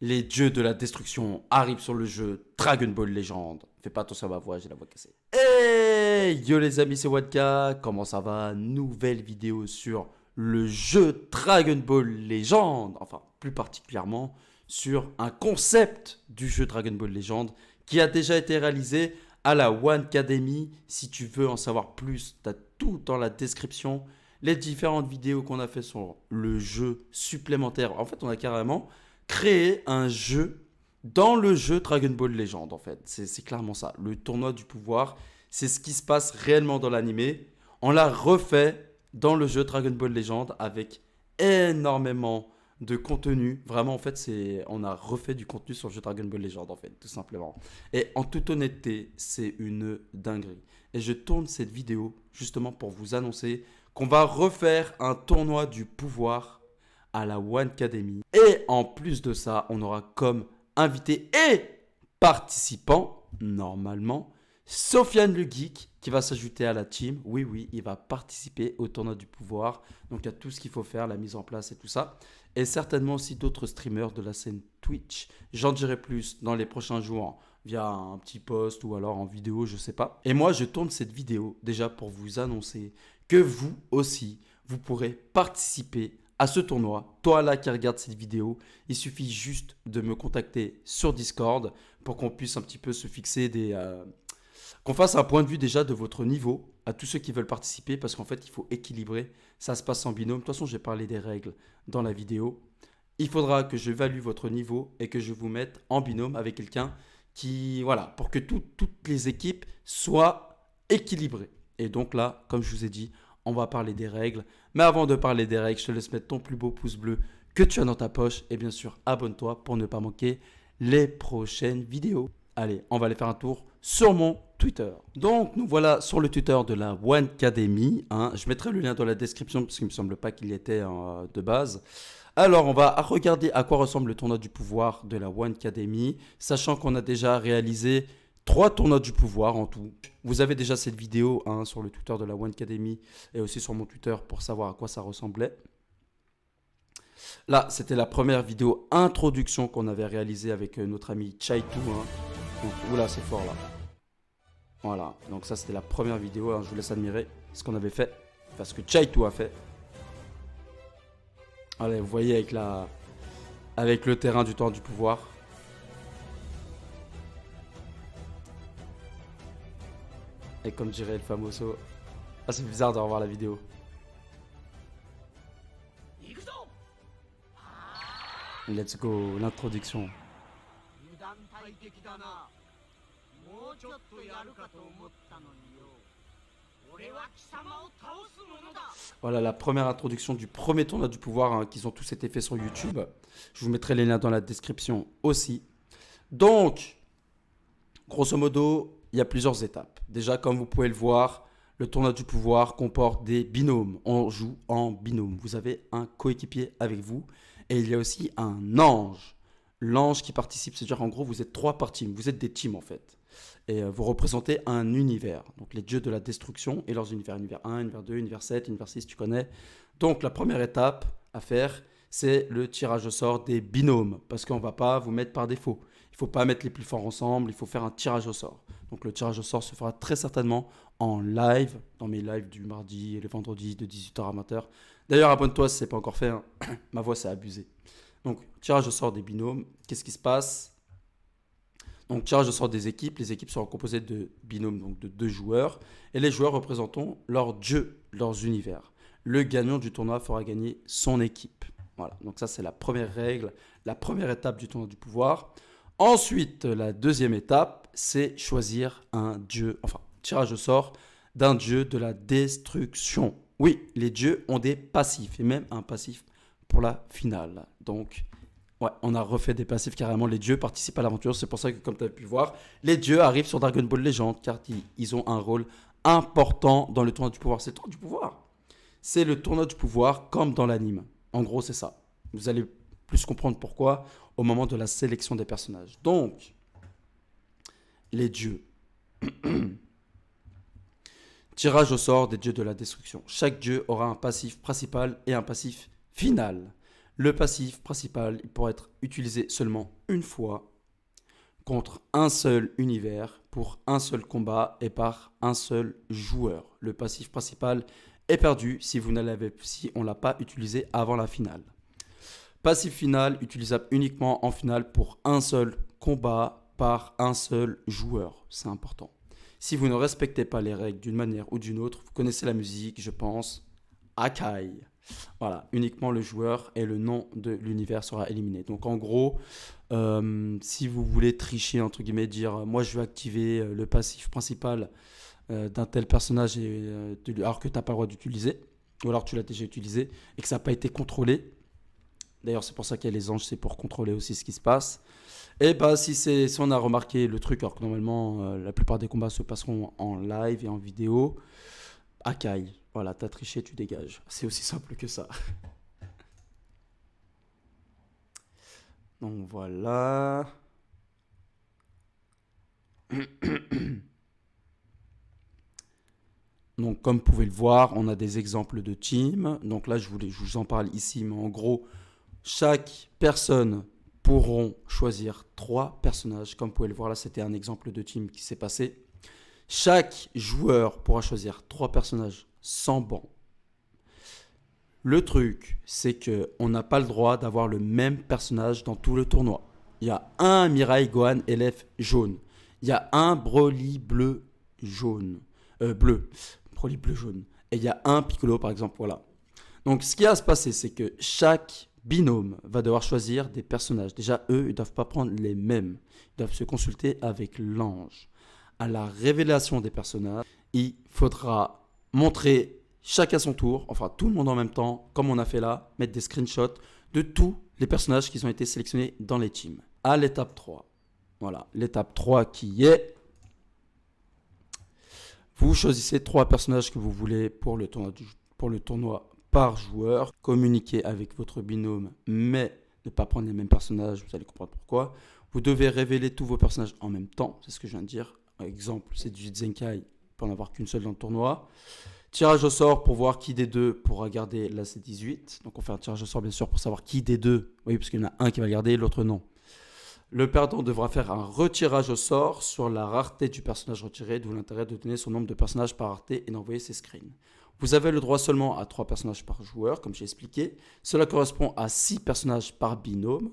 Les dieux de la destruction arrivent sur le jeu Dragon Ball Legend. Fais pas attention à ma voix, j'ai la voix cassée. Hey yo les amis, c'est Wadka. Comment ça va? Nouvelle vidéo sur le jeu Dragon Ball Legend. Enfin, plus particulièrement sur un concept du jeu Dragon Ball Legend qui a déjà été réalisé à la One Academy. Si tu veux en savoir plus, tu as tout dans la description. Les différentes vidéos qu'on a fait sur le jeu supplémentaire. En fait, on a carrément créé un jeu dans le jeu Dragon Ball Legend, en fait. C'est clairement ça. Le tournoi du pouvoir, c'est ce qui se passe réellement dans l'animé. On l'a refait dans le jeu Dragon Ball Legend avec énormément de contenu. Vraiment, en fait, on a refait du contenu sur le jeu Dragon Ball Legend, en fait, tout simplement. Et en toute honnêteté, c'est une dinguerie. Et je tourne cette vidéo justement pour vous annoncer qu'on va refaire un tournoi du pouvoir à la One Academy. Et en plus de ça, on aura comme invité et participant, normalement, Sofiane le Geek qui va s'ajouter à la team. Oui, oui, il va participer au tournoi du pouvoir. Donc il y a tout ce qu'il faut faire, la mise en place et tout ça. Et certainement aussi d'autres streamers de la scène Twitch. J'en dirai plus dans les prochains jours via un petit post ou alors en vidéo, je sais pas. Et moi, je tourne cette vidéo déjà pour vous annoncer que vous aussi, vous pourrez participer à ce tournoi. Toi là qui regarde cette vidéo, il suffit juste de me contacter sur Discord pour qu'on puisse un petit peu se fixer qu'on fasse un point de vue déjà de votre niveau à tous ceux qui veulent participer parce qu'en fait il faut équilibrer, ça se passe en binôme. De toute façon j'ai parlé des règles dans la vidéo. Il faudra que j'évalue votre niveau et que je vous mette en binôme avec quelqu'un qui, voilà, pour que toutes les équipes soient équilibrées. Et donc là, comme je vous ai dit, on va parler des règles. Mais avant de parler des règles, je te laisse mettre ton plus beau pouce bleu que tu as dans ta poche. Et bien sûr, abonne-toi pour ne pas manquer les prochaines vidéos. Allez, on va aller faire un tour sur mon Twitter. Donc, nous voilà sur le Twitter de la One Academy. Je mettrai le lien dans la description parce qu'il ne me semble pas qu'il y était de base. Alors, on va regarder à quoi ressemble le tournoi du pouvoir de la One Academy, sachant qu'on a déjà réalisé 3 tournois du pouvoir en tout. Vous avez déjà cette vidéo sur le Twitter de la One Academy et aussi sur mon Twitter pour savoir à quoi ça ressemblait. Là, c'était la première vidéo introduction qu'on avait réalisée avec notre ami Chaitou. Donc, oula, c'est fort là. Voilà, donc ça c'était la première vidéo. Je vous laisse admirer ce qu'on avait fait, enfin ce que Chaitou a fait. Allez, vous voyez avec le terrain du temps du pouvoir. Et comme dirait le famoso, c'est bizarre de revoir la vidéo. Let's go, l'introduction. Voilà la première introduction du premier tournoi du pouvoir qu'ils ont tous été faits sur YouTube. Je vous mettrai les liens dans la description aussi. Donc, grosso modo, il y a plusieurs étapes. Déjà, comme vous pouvez le voir, le tournoi du pouvoir comporte des binômes. On joue en binôme. Vous avez un coéquipier avec vous et il y a aussi un ange. L'ange qui participe, c'est-à-dire en gros, vous êtes 3 par team. Vous êtes des teams en fait. Et vous représentez un univers. Donc les dieux de la destruction et leurs univers. Univers 1, univers 2, univers 7, univers 6, tu connais. Donc la première étape à faire, c'est le tirage au sort des binômes. Parce qu'on ne va pas vous mettre par défaut. Il ne faut pas mettre les plus forts ensemble, il faut faire un tirage au sort. Donc le tirage au sort se fera très certainement en live, dans mes lives du mardi et le vendredi de 18h à 20h. D'ailleurs, abonne-toi si ce n'est pas encore fait. Ma voix, c'est abusé. Donc, tirage au sort des binômes. Qu'est-ce qui se passe? Donc, tirage au sort des équipes. Les équipes seront composées de binômes, donc de 2 joueurs. Et les joueurs représentant leurs dieux, leurs univers. Le gagnant du tournoi fera gagner son équipe. Voilà, donc ça, c'est la première règle, la première étape du tournoi du pouvoir. Ensuite, la deuxième étape, c'est choisir un dieu, enfin, tirage au sort d'un dieu de la destruction. Oui, les dieux ont des passifs, et même un passif pour la finale. Donc, ouais, on a refait des passifs carrément. Les dieux participent à l'aventure. C'est pour ça que, comme tu as pu voir, les dieux arrivent sur Dragon Ball Legend, car ils ont un rôle important dans le tournoi du pouvoir. C'est le tournoi du pouvoir. C'est le tournoi du pouvoir comme dans l'anime. En gros, c'est ça. Vous allez plus comprendre pourquoi au moment de la sélection des personnages. Donc, les dieux. Tirage au sort des dieux de la destruction. Chaque dieu aura un passif principal et un passif final. Le passif principal, il pourra être utilisé seulement une fois contre un seul univers pour un seul combat et par un seul joueur. Le passif principal est perdu si on ne l'a pas utilisé avant la finale. Passif final, utilisable uniquement en finale pour un seul combat par un seul joueur. C'est important. Si vous ne respectez pas les règles d'une manière ou d'une autre, vous connaissez la musique, je pense, Akai. Voilà, uniquement le joueur et le nom de l'univers sera éliminé. Donc en gros, si vous voulez tricher, entre guillemets, dire moi je veux activer le passif principal d'un tel personnage alors que tu n'as pas le droit d'utiliser, ou alors tu l'as déjà utilisé et que ça n'a pas été contrôlé. D'ailleurs, c'est pour ça qu'il y a les anges, c'est pour contrôler aussi ce qui se passe. Et bah, si on a remarqué le truc, alors que normalement, la plupart des combats se passeront en live et en vidéo, Akai, voilà, t'as triché, tu dégages. C'est aussi simple que ça. Donc voilà. Donc comme vous pouvez le voir, on a des exemples de teams. Donc là, je vous en parle ici, mais en gros, chaque personne pourront choisir 3 personnages. Comme vous pouvez le voir là, c'était un exemple de team qui s'est passé. Chaque joueur pourra choisir 3 personnages sans banc. Le truc, c'est qu'on n'a pas le droit d'avoir le même personnage dans tout le tournoi. Il y a un Mirai Gohan élève jaune. Il y a un Broly bleu jaune. Bleu. Broly bleu jaune. Et il y a un Piccolo par exemple. Voilà. Donc ce qui va se passer, c'est que chaque binôme va devoir choisir des personnages. Déjà, eux, ils ne doivent pas prendre les mêmes. Ils doivent se consulter avec l'ange. À la révélation des personnages, il faudra montrer chacun son tour, enfin tout le monde en même temps, comme on a fait là, mettre des screenshots de tous les personnages qui ont été sélectionnés dans les teams. À l'étape 3. Voilà, l'étape 3 qui est... Vous choisissez 3 personnages que vous voulez pour le tournoi par joueur. Communiquez avec votre binôme, mais ne pas prendre les mêmes personnages, vous allez comprendre pourquoi. Vous devez révéler tous vos personnages en même temps, c'est ce que je viens de dire. Exemple, c'est du Zenkai, il peut en avoir qu'une seule dans le tournoi. Tirage au sort pour voir qui des deux pourra garder la C18. Donc on fait un tirage au sort bien sûr pour savoir qui des deux, oui, parce qu'il y en a un qui va le garder et l'autre non. Le perdant devra faire un retirage au sort sur la rareté du personnage retiré, d'où l'intérêt de donner son nombre de personnages par rareté et d'envoyer ses screens. Vous avez le droit seulement à 3 personnages par joueur, comme j'ai expliqué. Cela correspond à 6 personnages par binôme.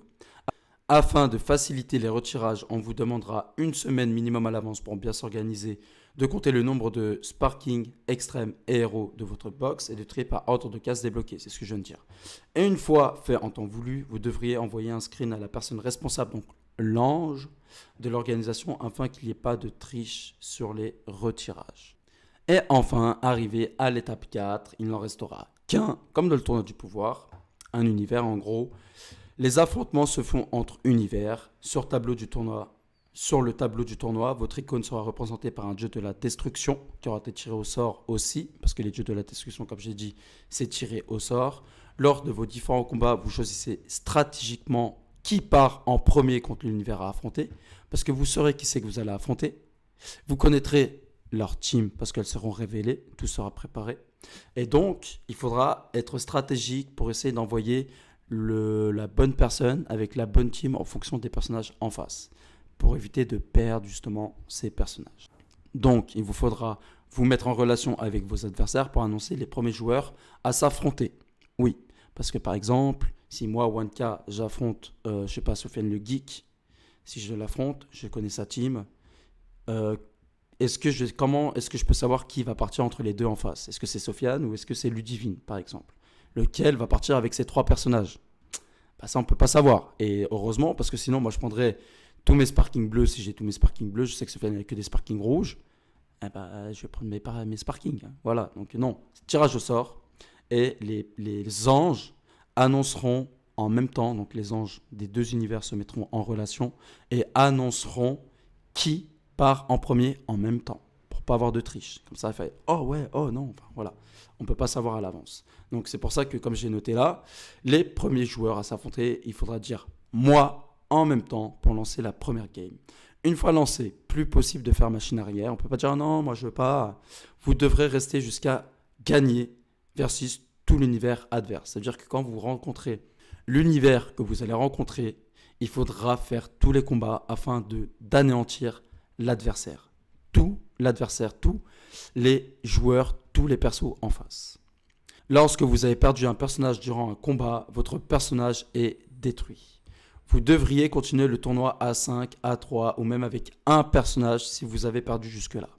Afin de faciliter les retirages, on vous demandera une semaine minimum à l'avance pour bien s'organiser, de compter le nombre de sparking, extrême et héros de votre box et de trier par ordre de cases débloquées, c'est ce que je viens de dire. Et une fois fait en temps voulu, vous devriez envoyer un screen à la personne responsable, donc l'ange de l'organisation, afin qu'il n'y ait pas de triche sur les retirages. Et enfin, arrivé à l'étape 4, il n'en restera qu'un, comme dans le tournoi du pouvoir, un univers en gros. Les affrontements se font entre univers. Sur le tableau du tournoi, votre icône sera représentée par un dieu de la destruction qui aura été tiré au sort aussi, parce que les dieux de la destruction, comme j'ai dit, c'est tiré au sort. Lors de vos différents combats, vous choisissez stratégiquement qui part en premier contre l'univers à affronter, parce que vous saurez qui c'est que vous allez affronter. Vous connaîtrez leur team parce qu'elles seront révélées, tout sera préparé. Et donc, il faudra être stratégique pour essayer d'envoyer la bonne personne avec la bonne team en fonction des personnages en face, pour éviter de perdre justement ces personnages. Donc, il vous faudra vous mettre en relation avec vos adversaires pour annoncer les premiers joueurs à s'affronter. Oui, parce que par exemple, si moi, 1K, j'affronte, je sais pas, Sofiane le Geek, si je l'affronte, je connais sa team, comment est-ce que je peux savoir qui va partir entre les deux en face? Est-ce que c'est Sofiane ou est-ce que c'est Ludivine, par exemple? Lequel va partir avec ces 3 personnages? Bah, ça, on ne peut pas savoir. Et heureusement, parce que sinon, moi, je prendrais tous mes sparking bleus. Si j'ai tous mes sparking bleus, je sais que Sofiane n'a que des sparking rouges. Eh bah, je vais prendre mes sparking. Voilà. Donc, non, tirage au sort. Et les anges annonceront en même temps, donc les anges des 2 univers se mettront en relation et annonceront qui part en premier en même temps, pour pas avoir de triche. Comme ça, il fait oh ouais, oh non, enfin, voilà. On ne peut pas savoir à l'avance. Donc c'est pour ça que, comme j'ai noté là, les premiers joueurs à s'affronter, il faudra dire moi en même temps pour lancer la première game. Une fois lancé, plus possible de faire machine arrière. On ne peut pas dire non, moi je veux pas. Vous devrez rester jusqu'à gagner versus tout l'univers adverse. C'est-à-dire que quand vous rencontrez l'univers que vous allez rencontrer, il faudra faire tous les combats afin d'anéantir l'adversaire. Tout l'adversaire, tous les joueurs, tous les persos en face. Lorsque vous avez perdu un personnage durant un combat, votre personnage est détruit. Vous devriez continuer le tournoi A5, A3 ou même avec un personnage si vous avez perdu jusque-là.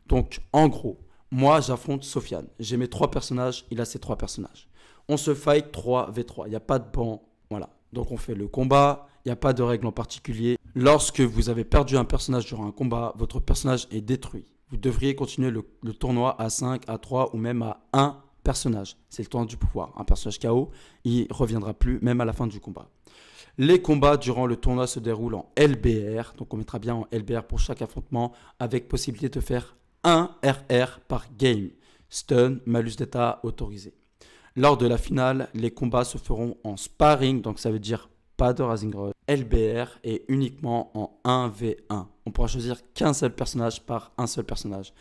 Donc en gros, moi j'affronte Sofiane. J'ai mes 3 personnages, il a ses 3 personnages. On se fight 3v3, il n'y a pas de banc, voilà. Donc on fait le combat, il n'y a pas de règle en particulier. Lorsque vous avez perdu un personnage durant un combat, votre personnage est détruit. Vous devriez continuer le tournoi A5, A3 ou même à un personnage. C'est le tournoi du pouvoir. Un personnage KO, il ne reviendra plus même à la fin du combat. Les combats durant le tournoi se déroulent en LBR. Donc on mettra bien en LBR pour chaque affrontement avec possibilité de faire 1 RR par game. Stun, malus d'état autorisé. Lors de la finale, les combats se feront en sparring. Donc ça veut dire pas de Rising Rush. LBR et uniquement en 1v1. On pourra choisir qu'un seul personnage par un seul personnage.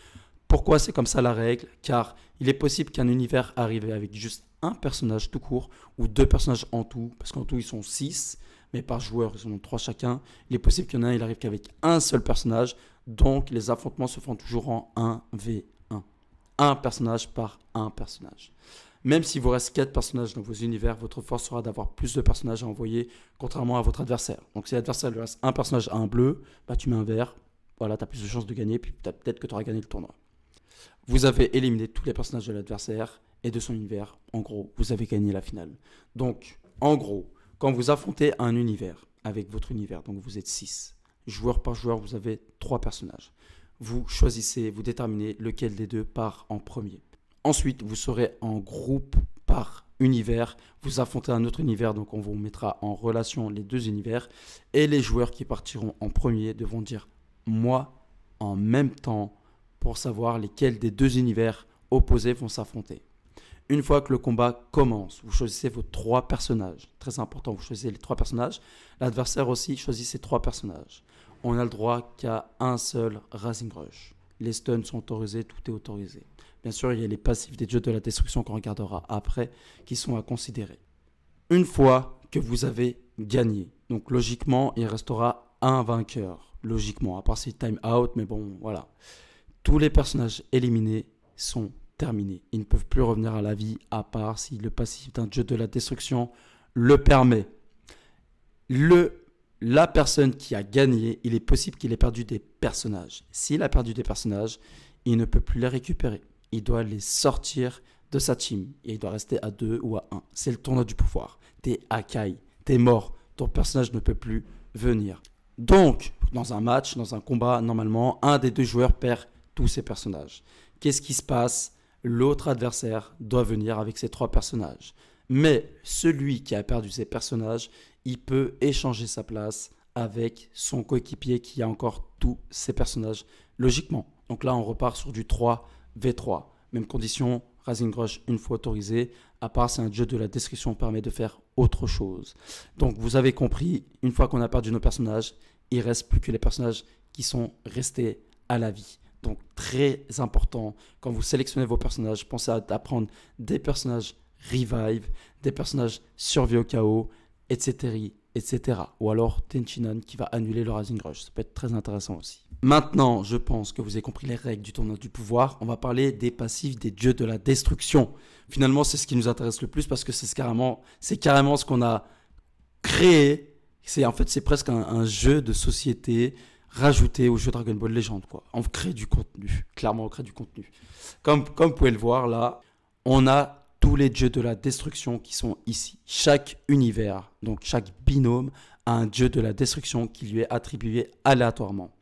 Pourquoi c'est comme ça la règle? Car il est possible qu'un univers arrive avec juste un personnage tout court ou 2 personnages en tout, parce qu'en tout ils sont 6, mais par joueur ils en ont 3 chacun. Il est possible qu'il y en ait un, il arrive qu'avec un seul personnage, donc les affrontements se font toujours en 1v1. Un personnage par un personnage. Même s'il vous reste 4 personnages dans vos univers, votre force sera d'avoir plus de personnages à envoyer, contrairement à votre adversaire. Donc si l'adversaire lui reste un personnage à un bleu, bah tu mets un vert, voilà, tu as plus de chances de gagner, puis peut-être que tu auras gagné le tournoi. Vous avez éliminé tous les personnages de l'adversaire et de son univers. En gros, vous avez gagné la finale. Donc, en gros, quand vous affrontez un univers avec votre univers, donc vous êtes 6, joueur par joueur, vous avez 3 personnages. Vous choisissez, vous déterminez lequel des 2 part en premier. Ensuite, vous serez en groupe par univers. Vous affrontez un autre univers, donc on vous mettra en relation les 2 univers. Et les joueurs qui partiront en premier devront dire « moi » en même temps pour savoir lesquels des 2 univers opposés vont s'affronter. Une fois que le combat commence, vous choisissez vos 3 personnages. Très important, vous choisissez les 3 personnages. L'adversaire aussi choisit ses 3 personnages. On n'a le droit qu'à un seul Rising Rush. Les stuns sont autorisés, tout est autorisé. Bien sûr, il y a les passifs des dieux de la destruction qu'on regardera après, qui sont à considérer. Une fois que vous avez gagné, donc logiquement, il restera un vainqueur. Logiquement, à part si time out, mais bon, voilà. Tous les personnages éliminés sont terminés. Ils ne peuvent plus revenir à la vie, à part si le passif d'un dieu de la destruction le permet. La personne qui a gagné, il est possible qu'il ait perdu des personnages. S'il a perdu des personnages, il ne peut plus les récupérer. Il doit les sortir de sa team. Et il doit rester à 2 ou à 1. C'est le tournoi du pouvoir. T'es Akai, t'es mort. Ton personnage ne peut plus venir. Donc, dans un match, dans un combat, normalement, un des 2 joueurs perd tous ses personnages. Qu'est-ce qui se passe? L'autre adversaire doit venir avec ses 3 personnages. Mais celui qui a perdu ses personnages, il peut échanger sa place avec son coéquipier qui a encore tous ses personnages, logiquement. Donc là, on repart sur du 3v3. Même condition, Rising Rush une fois autorisé, à part si un dieu de la destruction permet de faire autre chose. Donc vous avez compris, une fois qu'on a perdu nos personnages, il ne reste plus que les personnages qui sont restés à la vie. Donc très important, quand vous sélectionnez vos personnages, pensez à prendre des personnages revive, des personnages survie au chaos, etc., etc. Ou alors Tenchinan qui va annuler le Rising Rush. Ça peut être très intéressant aussi. Maintenant, je pense que vous avez compris les règles du tournoi du pouvoir. On va parler des passifs des dieux de la destruction. Finalement, c'est ce qui nous intéresse le plus parce que c'est carrément ce qu'on a créé. C'est presque un jeu de société rajouté au jeu Dragon Ball Legend, quoi. On crée du contenu. Clairement, on crée du contenu. Comme vous pouvez le voir là, on a tous les dieux de la destruction qui sont ici. Chaque univers, donc chaque binôme, a un dieu de la destruction qui lui est attribué aléatoirement.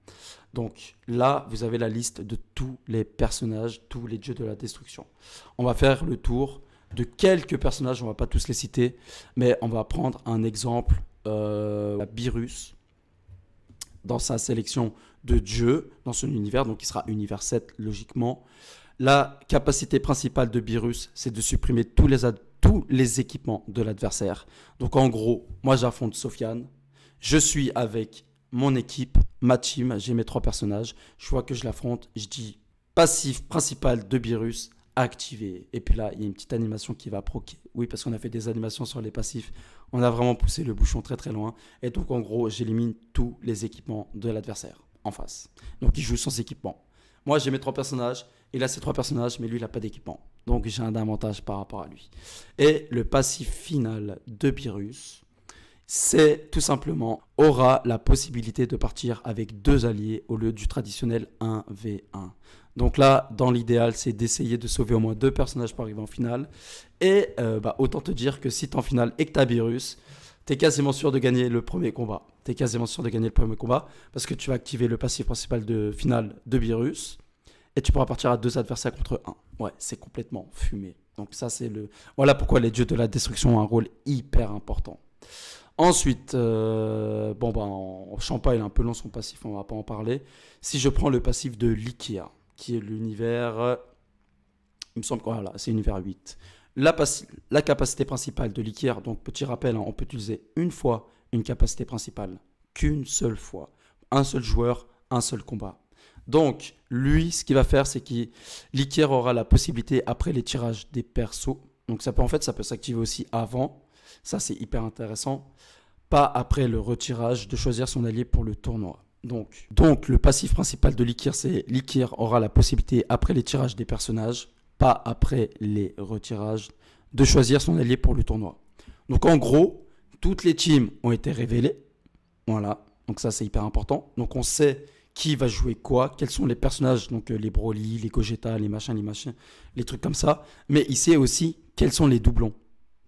Donc là, vous avez la liste de tous les personnages, tous les dieux de la destruction. On va faire le tour de quelques personnages, on ne va pas tous les citer, mais on va prendre un exemple, Beerus, dans sa sélection de dieux, dans son univers, donc il sera univers 7 logiquement. La capacité principale de Beerus, c'est de supprimer tous les équipements de l'adversaire. Donc en gros, moi j'affronte Sofiane, je suis avec mon équipe, ma team, j'ai mes 3 personnages, je vois que je l'affronte, je dis passif principal de Beerus, activé. Et puis là, il y a une petite animation qui va proquer. Oui, parce qu'on a fait des animations sur les passifs. On a vraiment poussé le bouchon très très loin. Et donc en gros, j'élimine tous les équipements de l'adversaire en face. Donc il joue sans équipement. Moi, j'ai mes 3 personnages. Il a ses 3 personnages, mais lui, il n'a pas d'équipement. Donc j'ai un avantage par rapport à lui. Et le passif final de Beerus, c'est tout simplement aura la possibilité de partir avec 2 alliés au lieu du traditionnel 1v1. Donc là, dans l'idéal, c'est d'essayer de sauver au moins 2 personnages pour arriver en finale. Et autant te dire que si tu es en finale et que tu as Beerus, tu es quasiment sûr de gagner le premier combat. Tu es quasiment sûr de gagner le premier combat parce que tu vas activer le passif principal de finale de Beerus et tu pourras partir à 2 adversaires contre 1. Ouais, c'est complètement fumé. Donc ça, c'est le... Voilà pourquoi les dieux de la destruction ont un rôle hyper important. Ensuite, en Champa, il est un peu long son passif, on va pas en parler. Si je prends le passif de Likia, qui est l'univers, il me semble que voilà, c'est l'univers 8. La capacité principale de Likia, donc petit rappel, hein, on peut utiliser une fois une capacité principale, qu'une seule fois. Un seul joueur, un seul combat. Donc, lui, ce qu'il va faire, c'est que Likia aura la possibilité, après les tirages des persos, donc ça peut s'activer aussi avant. Ça, c'est hyper intéressant. Pas après le retirage de choisir son allié pour le tournoi. Donc le passif principal de Likir, c'est Likir aura la possibilité, après les tirages des personnages, pas après les retirages, de choisir son allié pour le tournoi. Donc en gros, toutes les teams ont été révélées. Voilà. Donc ça, c'est hyper important. Donc on sait qui va jouer quoi, quels sont les personnages, donc les Broly, les Gogeta, les machins, les trucs comme ça. Mais il sait aussi quels sont les doublons.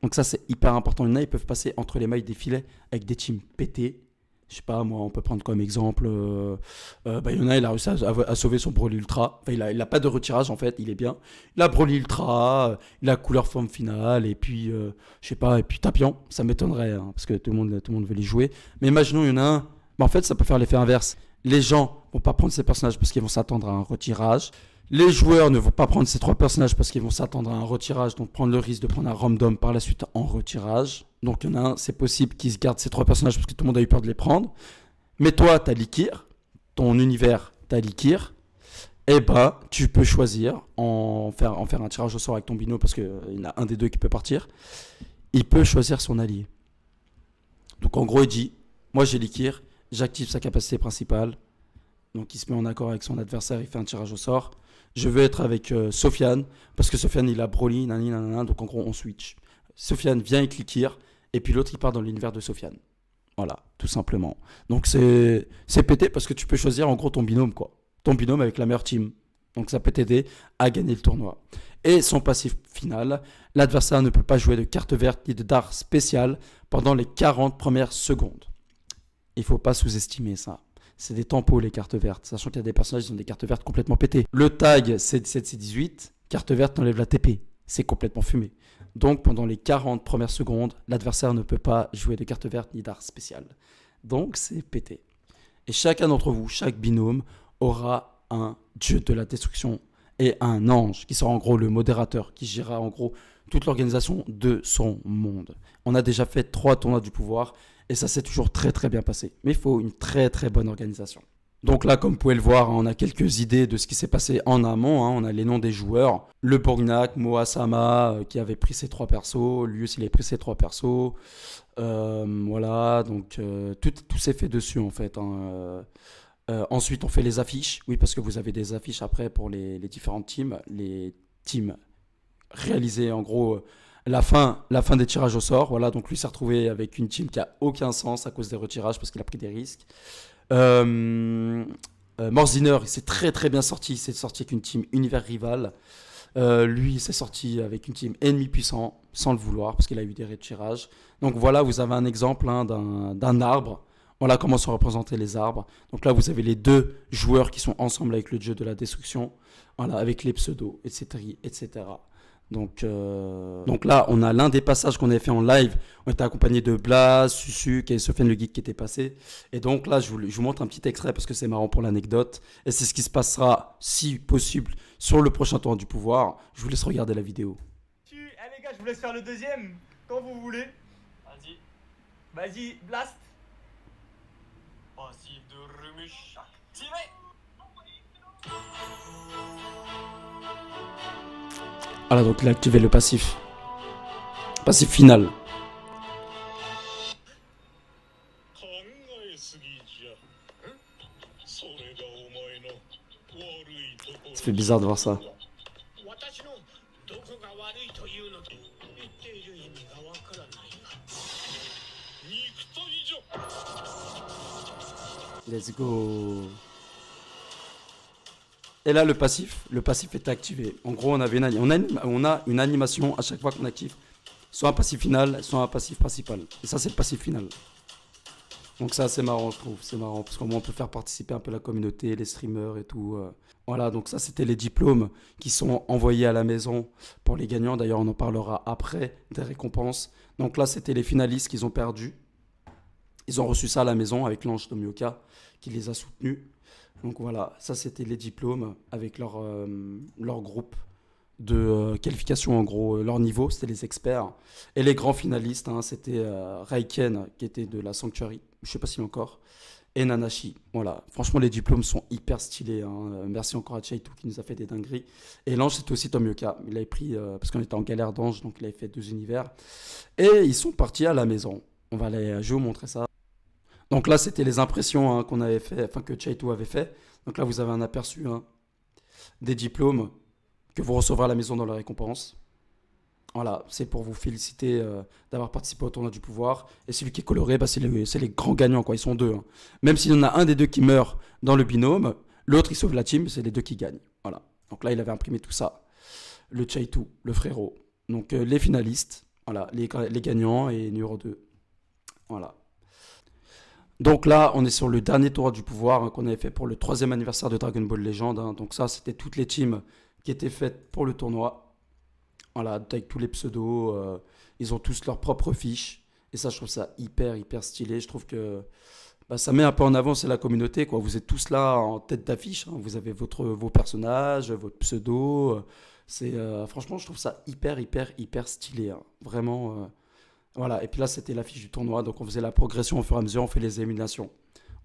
Donc ça, c'est hyper important. Il y en a, ils peuvent passer entre les mailles des filets avec des teams pétés. Je sais pas, moi, on peut prendre comme exemple... il y en a, il a réussi à sauver son Broly Ultra. Enfin, il a pas de retirage, en fait, il est bien. Il a Broly Ultra, il a couleur forme finale, et puis, je sais pas, et puis Tapion. Ça m'étonnerait, hein, parce que tout le monde veut les jouer. Mais imaginons, il y en a un... en fait, ça peut faire l'effet inverse. Les gens vont pas prendre ces personnages parce qu'ils vont s'attendre à un retirage. Les joueurs ne vont pas prendre ces 3 personnages parce qu'ils vont s'attendre à un retirage, donc prendre le risque de prendre un random par la suite en retirage. Donc il y en a un, c'est possible qu'ils se gardent ces 3 personnages parce que tout le monde a eu peur de les prendre. Mais toi, tu as Likir, ton univers, tu as Likir, et tu peux choisir en faire un tirage au sort avec ton binôme parce qu'il y en a un des 2 qui peut partir. Il peut choisir son allié. Donc en gros, il dit, moi j'ai Likir, j'active sa capacité principale. Donc il se met en accord avec son adversaire, il fait un tirage au sort. Je veux être avec Sofiane, parce que Sofiane il a Broly, nanana, donc en gros on switch. Sofiane vient avec Likir, et puis l'autre il part dans l'univers de Sofiane. Voilà, tout simplement. Donc c'est pété parce que tu peux choisir en gros ton binôme, quoi. Ton binôme avec la meilleure team. Donc ça peut t'aider à gagner le tournoi. Et son passif final, l'adversaire ne peut pas jouer de carte verte ni de dard spécial pendant les 40 premières secondes. Il ne faut pas sous-estimer ça. C'est des tempos les cartes vertes, sachant qu'il y a des personnages qui ont des cartes vertes complètement pétées. Le tag C17, C18, carte verte t'enlève la TP, c'est complètement fumé. Donc pendant les 40 premières secondes, l'adversaire ne peut pas jouer de carte verte ni d'art spécial. Donc c'est pété. Et chacun d'entre vous, chaque binôme, aura un dieu de la destruction et un ange qui sera en gros le modérateur, qui gérera en gros toute l'organisation de son monde. On a déjà fait 3 tournois du pouvoir. Et ça s'est toujours très très bien passé. Mais il faut une très très bonne organisation. Donc là, comme vous pouvez le voir, on a quelques idées de ce qui s'est passé en amont. On a les noms des joueurs. Le Borgnak, Moasama, qui avait pris ses 3 persos. Lius, il a pris ses 3 persos. Voilà, donc tout s'est fait dessus en fait. Ensuite, on fait les affiches. Oui, parce que vous avez des affiches après pour les différentes teams. Les teams réalisées en gros... La fin des tirages au sort, voilà, donc lui s'est retrouvé avec une team qui a aucun sens à cause des retirages parce qu'il a pris des risques. Morziner, il s'est très très bien sorti, il s'est sorti avec une team univers rival. Lui, il s'est sorti avec une team ennemi puissant, sans le vouloir, parce qu'il a eu des retirages. Donc voilà, vous avez un exemple d'un arbre. Voilà comment sont représentés les arbres. Donc là, vous avez les 2 joueurs qui sont ensemble avec le dieu de la destruction, voilà, avec les pseudos, etc. Donc là, on a l'un des passages qu'on avait fait en live. On était accompagné de Blas, Susu, et Sofiane le geek qui était passé. Et donc là, je vous montre un petit extrait parce que c'est marrant pour l'anecdote. Et c'est ce qui se passera, si possible, sur le prochain tournoi du pouvoir. Je vous laisse regarder la vidéo. Allez les gars, je vous laisse faire le deuxième quand vous voulez. Vas-y. Vas-y, blast. Passif de Rumush activé. Voilà, donc il a activé le passif. Passif final. Ça fait bizarre de voir ça. Let's go. Et là, le passif est activé. En gros, on a une animation à chaque fois qu'on active. Soit un passif final, soit un passif principal. Et ça, c'est le passif final. Donc ça, c'est marrant, je trouve. C'est marrant, parce qu'au moins, on peut faire participer un peu la communauté, les streamers et tout. Voilà, donc ça, c'était les diplômes qui sont envoyés à la maison pour les gagnants. D'ailleurs, on en parlera après, des récompenses. Donc là, c'était les finalistes qu'ils ont perdus. Ils ont reçu ça à la maison avec l'ange Tomioka qui les a soutenus. Donc voilà, ça c'était les diplômes avec leur groupe de qualification, en gros, leur niveau, c'était les experts. Et les grands finalistes, hein, c'était Raiken qui était de la Sanctuary, je sais pas s'il est encore, et Nanashi. Voilà, franchement les diplômes sont hyper stylés. Hein. Merci encore à Chaitou qui nous a fait des dingueries. Et l'ange c'était aussi Tomioka, il avait pris, parce qu'on était en galère d'ange, donc il avait fait 2 univers. Et ils sont partis à la maison. Je vais vous montrer ça. Donc là, c'était les impressions qu'on avait fait, enfin que Chaitou avait fait. Donc là, vous avez un aperçu des diplômes que vous recevrez à la maison dans la récompense. Voilà, c'est pour vous féliciter d'avoir participé au tournoi du pouvoir. Et celui qui est coloré, bah, c'est les grands gagnants, quoi. Ils sont 2. Hein. Même s'il y en a un des 2 qui meurt dans le binôme, l'autre il sauve la team, c'est les 2 qui gagnent. Voilà. Donc là, il avait imprimé tout ça. Le Chaitou, le frérot. Donc les finalistes, voilà, les gagnants et numéro 2. Voilà. Donc là, on est sur le dernier tournoi du pouvoir qu'on avait fait pour le 3e anniversaire de Dragon Ball Legend. Hein. Donc ça, c'était toutes les teams qui étaient faites pour le tournoi. Voilà, avec tous les pseudos. Ils ont tous leurs propres fiches. Et ça, je trouve ça hyper, hyper stylé. Je trouve que ça met un peu en avant, c'est la communauté, quoi. Vous êtes tous là en tête d'affiche. Hein. Vous avez vos personnages, votre pseudo. Franchement, je trouve ça hyper, hyper, hyper stylé. Hein. Vraiment... Voilà, et puis là, c'était l'affiche du tournoi. Donc, on faisait la progression au fur et à mesure, on fait les éliminations.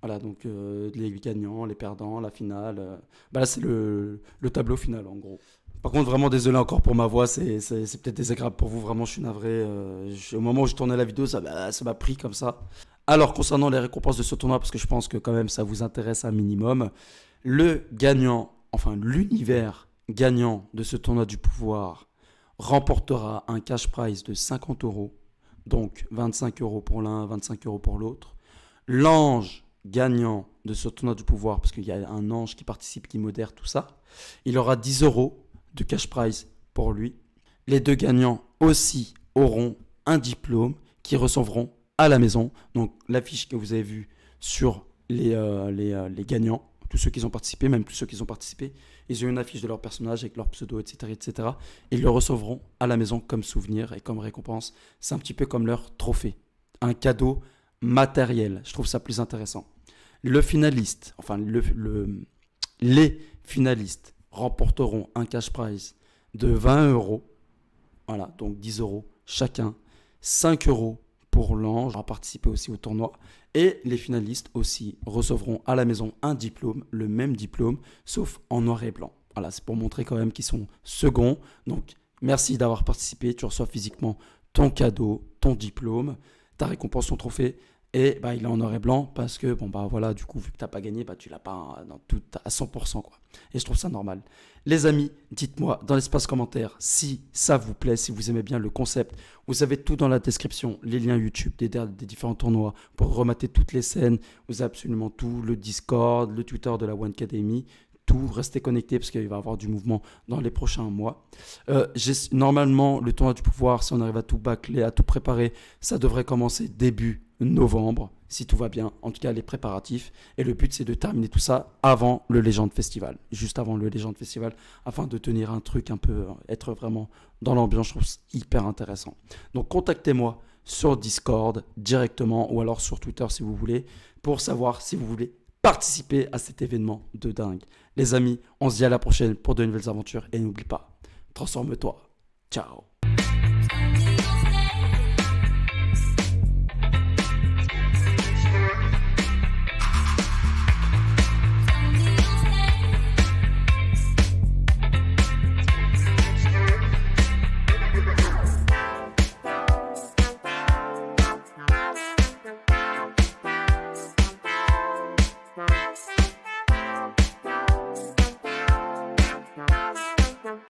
Voilà, donc les gagnants, les perdants, la finale. Là, c'est le tableau final, en gros. Par contre, vraiment désolé encore pour ma voix, c'est peut-être désagréable pour vous. Vraiment, je suis navré. Au moment où je tournais la vidéo, ça m'a pris comme ça. Alors, concernant les récompenses de ce tournoi, parce que je pense que quand même, ça vous intéresse un minimum, l'univers gagnant de ce tournoi du pouvoir remportera un cash prize de 50 €. Donc 25 € pour l'un, 25 € pour l'autre. L'ange gagnant de ce tournoi du pouvoir, parce qu'il y a un ange qui participe, qui modère tout ça, il aura 10 € de cash prize pour lui. Les 2 gagnants aussi auront un diplôme qu'ils recevront à la maison. Donc l'affiche que vous avez vue sur les gagnants, tous ceux qui ont participé, même tous ceux qui ont participé, ils ont une affiche de leur personnage avec leur pseudo, etc., etc. Et ils le recevront à la maison comme souvenir et comme récompense. C'est un petit peu comme leur trophée. Un cadeau matériel. Je trouve ça plus intéressant. Le finaliste, les finalistes remporteront un cash prize de 20 €. Voilà, donc 10 € chacun. 5 € pour l'ange à participer aussi au tournoi. Et les finalistes aussi recevront à la maison un diplôme, le même diplôme, sauf en noir et blanc. Voilà, c'est pour montrer quand même qu'ils sont seconds. Donc, merci d'avoir participé. Tu reçois physiquement ton cadeau, ton diplôme, ta récompense, ton trophée. Et il est en noir et blanc parce que, voilà, du coup, vu que tu n'as pas gagné, tu l'as pas dans tout, à 100%, quoi. Et je trouve ça normal. Les amis, dites-moi dans l'espace commentaire si ça vous plaît, si vous aimez bien le concept. Vous avez tout dans la description, les liens YouTube des différents tournois pour remater toutes les scènes. Vous avez absolument tout, le Discord, le Twitter de la One Academy. Tout, restez connectés parce qu'il va y avoir du mouvement dans les prochains mois. Normalement, le tournoi du pouvoir, si on arrive à tout bâcler, à tout préparer, ça devrait commencer début novembre, si tout va bien. En tout cas, les préparatifs. Et le but, c'est de terminer tout ça avant le Legend Festival. Juste avant le Legend Festival, afin de tenir un truc un peu, être vraiment dans l'ambiance. Je trouve ça hyper intéressant. Donc, contactez-moi sur Discord directement ou alors sur Twitter si vous voulez, pour savoir si vous voulez participer à cet événement de dingue. Les amis, on se dit à la prochaine pour de nouvelles aventures et n'oublie pas, transforme-toi. Ciao.